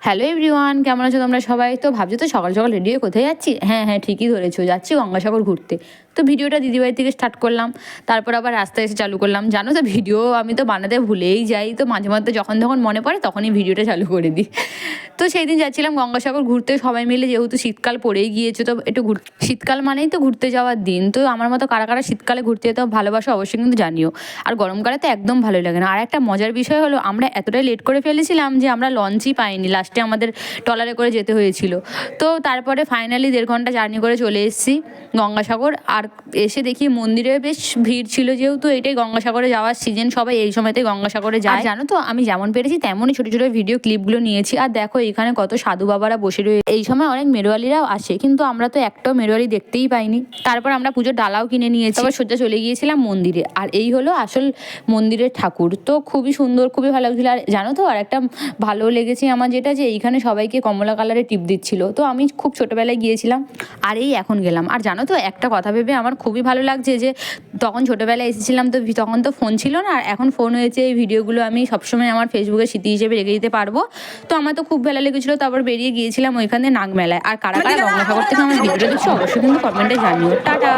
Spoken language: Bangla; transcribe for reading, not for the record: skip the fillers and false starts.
হ্যালো এভরিওয়ান, কেমন আছো তোমরা সবাই? তো ভাবছো তো সকাল সকাল রেডি হয়ে কোথায় যাচ্ছি? হ্যাঁ, ঠিকই ধরেছো, যাচ্ছি গঙ্গাসাগর ঘুরতে। তো ভিডিওটা দিদিবাড়ি থেকে স্টার্ট করলাম, তারপর আবার রাস্তায় এসে চালু করলাম। জানো তো ভিডিও আমি তো বানাতে ভুলেই যাই, তো মাঝে মধ্যে যখন মনে পড়ে তখনই ভিডিওটা চালু করে দিই। তো সেই দিন যাচ্ছিলাম গঙ্গাসাগর ঘুরতে সবাই মিলে, যেহেতু শীতকাল পড়েই গিয়েছে, তো একটু শীতকাল মানেই তো ঘুরতে যাওয়ার দিন। তো আমার মতো কারা কারা শীতকালে ঘুরতে যেতে ভালোবাসো অবশ্যই কিন্তু জানিও। আর গরমকালে তো একদম ভালোই লাগে না। আর একটা মজার বিষয় হলো, আমরা এতটাই লেট করে ফেলেছিলাম যে আমরা লঞ্চই পাইনি, লাস্টে আমাদের ট্রলারে করে যেতে হয়েছিল। তো তারপরে ফাইনালি 1.5 ঘন্টা জার্নি করে চলে এসেছি গঙ্গাসাগর। আর এসে দেখি মন্দিরে বেশ ভিড় ছিল, যেহেতু এটাই গঙ্গাসাগরে যাওয়ার সিজন, সবাই এই সময়তে গঙ্গাসাগরে যায়। জানো তো আমি যেমন পেরেছি তেমনই ছোটো ছোটো ভিডিও ক্লিপগুলো নিয়েছি। আর দেখো এখানে কত সাধু বাবারা বসে রয়েছে। এই সময় অনেক মেরোয়ালিরাও আসে, কিন্তু আমরা তো একটাও মেরোয়ালি দেখতেই পাইনি। তারপর আমরা পুজোর ডালাও কিনে নিয়েছি, তারপর সোজা চলে গিয়েছিলাম মন্দিরে। আর এই হলো আসল মন্দিরের ঠাকুর। তো খুবই সুন্দর, খুবই ভালো লাগছিল। আর জানো তো আর একটা ভালো লেগেছে আমার, যেটা যে এইখানে সবাইকে কমলা কালারের টিপ দিচ্ছিল। তো আমি খুব ছোটোবেলায় গিয়েছিলাম, আর এই এখন গেলাম। আর জানো তো একটা কথা ভেবে আমার খুবই ভালো লাগছে যে তখন ছোটোবেলায় এসেছিলাম, তো তখন তো ফোন ছিল না, আর এখন ফোন হয়েছে। এই ভিডিওগুলো আমি সবসময় আমার ফেসবুকে স্মৃতি হিসেবে রেখে দিতে পারবো। তো আমার তো খুব ভালো লেগেছিলো। তারপর বেরিয়ে গিয়েছিলাম ওইখানে নাগমেলায়। আর কারা কারা গঙ্গাসাগর থেকে আমার ভিডিওটা দেখছো অবশ্যই কিন্তু কমেন্টে জানিও। টাটা।